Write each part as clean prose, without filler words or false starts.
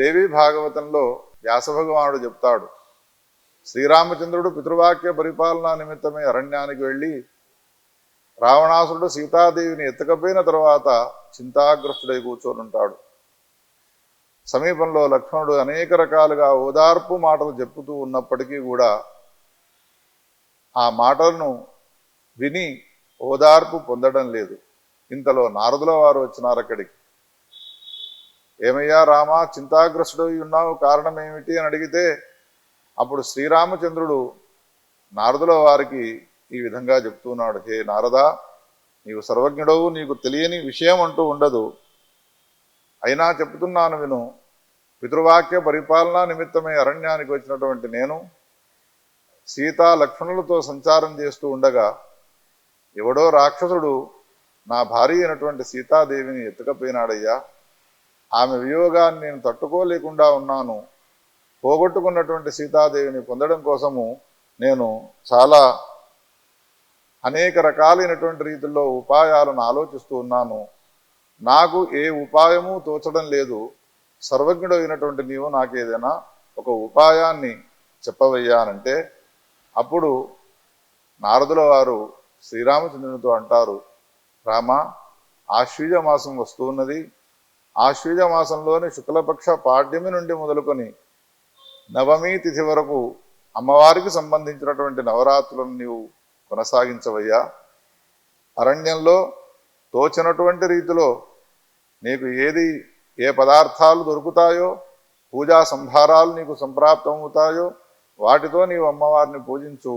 దేవి భాగవతంలో వ్యాస భగవానుడు చెప్తాడు, శ్రీరామచంద్రుడు పితృవాక్య పరిపాలన నిమిత్తమై అరణ్యానికి వెళ్ళి రావణాసురుడు సీతాదేవిని ఎత్తకపోయిన తర్వాత చింతాగ్రస్తుడై కూర్చొనుంటాడు. సమీపంలో లక్ష్మణుడు అనేక రకాలుగా ఓదార్పు మాటలు చెప్పుతూ ఉన్నప్పటికీ కూడా ఆ మాటలను విని ఓదార్పు పొందడం లేదు. ఇంతలో నారదుల వారు వచ్చినారు అక్కడికి. ఏమయ్యా రామా, చింతాగ్రస్తుడై ఉన్నావు, కారణం ఏమిటి అని అడిగితే అప్పుడు శ్రీరామచంద్రుడు నారదుల వారికి ఈ విధంగా చెప్తున్నాడు, హే నారదా, నీవు సర్వజ్ఞుడవు, నీకు తెలియని విషయం అంటూ ఉండదు. అయినా చెప్తున్నాను విను. పితృవాక్య పరిపాలనా నిమిత్తమై అరణ్యానికి వచ్చినటువంటి నేను సీతా లక్ష్మణులతో సంచారం చేస్తూ ఉండగా ఎవడో రాక్షసుడు నా భార్య అయినటువంటి సీతాదేవిని ఎత్తుకపోయినాడయ్యా. ఆమె వియోగాన్ని నేను తట్టుకోలేకుండా ఉన్నాను. పోగొట్టుకున్నటువంటి సీతాదేవిని పొందడం కోసము నేను చాలా అనేక రకాలైనటువంటి రీతుల్లో ఉపాయాలను ఆలోచిస్తూ ఉన్నాను. నాకు ఏ ఉపాయము తోచడం లేదు. సర్వజ్ఞుడు అయినటువంటి నీవు నాకేదైనా ఒక ఉపాయాన్ని చెప్పవయ్యానంటే అప్పుడు నారదుల వారు శ్రీరామచంద్రునితో అంటారు, రామ, ఆశ్వీజ మాసం వస్తూ ఉన్నది. ఆశ్వీజ మాసంలోని శుక్లపక్ష పాడ్యమి నుండి మొదలుకొని నవమి తిథి వరకు అమ్మవారికి సంబంధించినటువంటి నవరాత్రులను నీవు కొనసాగించవయ్యా. అరణ్యంలో తోచినటువంటి రీతిలో నీకు ఏ పదార్థాలు దొరుకుతాయో, పూజా సంభారాలు నీకు సంప్రాప్తమవుతాయో వాటితో నీవు అమ్మవారిని పూజించు,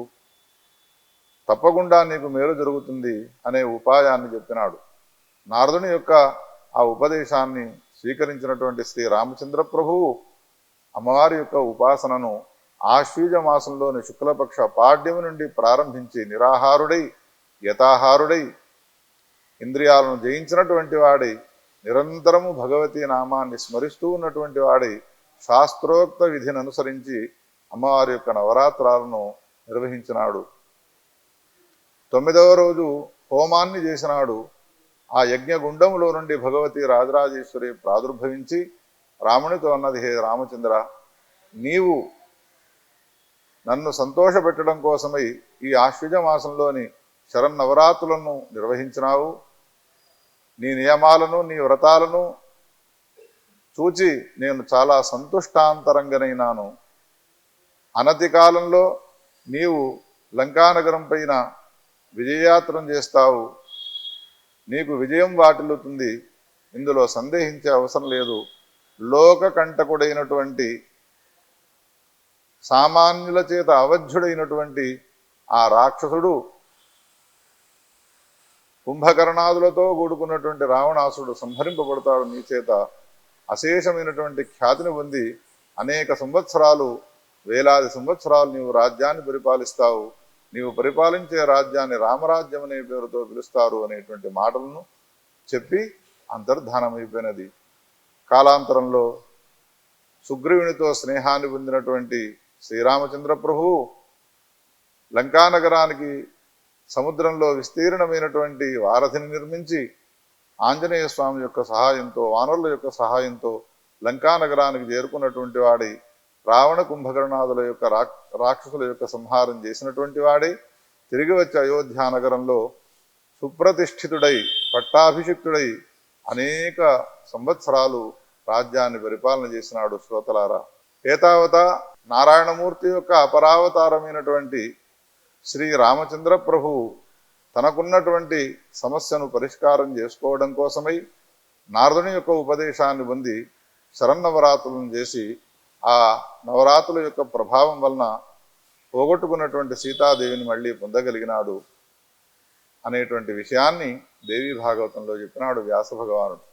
తప్పకుండా నీకు మేలు జరుగుతుంది అనే ఉపాయాన్ని చెప్పినాడు. నారదుని యొక్క ఆ ఉపదేశాన్ని స్వీకరించినటువంటి శ్రీ రామచంద్ర ప్రభువు అమ్మవారి యొక్క ఉపాసనను ఆశ్వీజ మాసంలోని శుక్లపక్ష పాడ్యమి నుండి ప్రారంభించి నిరాహారుడై యథాహారుడై ఇంద్రియాలను జయించినటువంటి వాడై నిరంతరము భగవతీ నామాన్ని స్మరిస్తూ ఉన్నటువంటి వాడై శాస్త్రోక్త విధిని అనుసరించి అమ్మవారి యొక్క నవరాత్రాలను నిర్వహించినాడు. 9వ రోజు హోమాన్ని చేసినాడు. ఆ యజ్ఞగుండములో నుండి భగవతి రాజరాజేశ్వరి ప్రాదుర్భవించి రామునితో అన్నది, హే రామచంద్ర, నీవు నన్ను సంతోషపెట్టడం కోసమై ఈ ఆశ్వజ మాసంలోని శరన్నవరాత్రులను నిర్వహించినావు. నీ నియమాలను నీ వ్రతాలను చూచి నేను చాలా సంతుష్టాంతరంగనైనాను. అనతి కాలంలో నీవు లంకానగరం పైన విజయయాత్రం చేస్తావు. నీకు విజయం వాటిల్లుతుంది, ఇందులో సందేహించే అవసరం లేదు. లోకకంటకుడైనటువంటి సామాన్యుల చేత అవధ్యుడైనటువంటి ఆ రాక్షసుడు కుంభకర్ణాదులతో కూడుకున్నటువంటి రావణాసుడు సంహరింపబడతాడు. నీ చేత అశేషమైనటువంటి ఖ్యాతిని పొంది అనేక సంవత్సరాలు, వేలాది సంవత్సరాలు నీవు రాజ్యాన్ని పరిపాలిస్తావు. నీవు పరిపాలించే రాజ్యాన్ని రామరాజ్యం అనే పేరుతో పిలుస్తారు అనేటువంటి మాటలను చెప్పి అంతర్ధానమైపోయినది. కాలాంతరంలో సుగ్రీవునితో స్నేహాన్ని పొందినటువంటి శ్రీరామచంద్ర ప్రభువు లంకానగరానికి సముద్రంలో విస్తీర్ణమైనటువంటి వారధిని నిర్మించి ఆంజనేయ స్వామి యొక్క సహాయంతో, వానరుల యొక్క సహాయంతో లంకానగరానికి చేరుకున్నటువంటి వాడై రావణ కుంభకర్ణాదుల యొక్క రాక్షసుల యొక్క సంహారం చేసినటువంటి వాడై తిరిగి వచ్చి అయోధ్యానగరంలో సుప్రతిష్ఠితుడై పట్టాభిషిక్తుడై అనేక సంవత్సరాలు రాజ్యాన్ని పరిపాలన చేసినాడు. శ్రోతలారా, ఏతావత నారాయణమూర్తి యొక్క అపరావతారమైనటువంటి శ్రీ రామచంద్ర ప్రభువు తనకున్నటువంటి సమస్యను పరిష్కారం చేసుకోవడం కోసమై నారదుని యొక్క ఉపదేశాన్ని పొంది శరన్నవరాత్రులను చేసి ఆ నవరాత్రుల యొక్క ప్రభావం వలన పోగొట్టుకున్నటువంటి సీతాదేవిని మళ్ళీ పొందగలిగినాడు అనేటువంటి విషయాన్ని దేవీ భాగవతంలో చెప్పినాడు వ్యాస భగవానుడు.